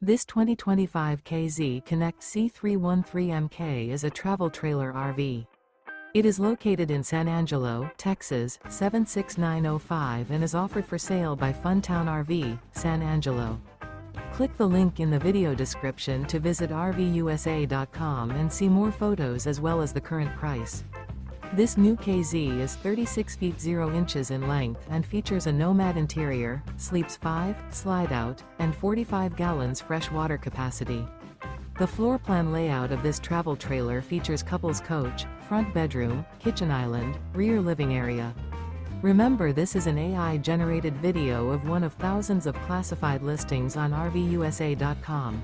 This 2025 K-Z Connect C313MK is a travel trailer RV. It is located in San Angelo, Texas, 76905 and is offered for sale by Funtown RV, San Angelo. Click the link in the video description to visit RVUSA.com and see more photos as well as the current price. This new K-Z is 36 feet 0 inches in length and features a NOMAD interior, sleeps 5, slide-out, and 45 gallons fresh water capacity. The floor plan layout of this travel trailer features couples coach, front bedroom, kitchen island, rear living area. Remember, this is an AI-generated video of one of thousands of classified listings on RVUSA.com.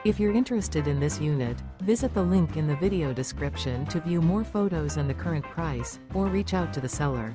If you're interested in this unit, visit the link in the video description to view more photos and the current price, or reach out to the seller.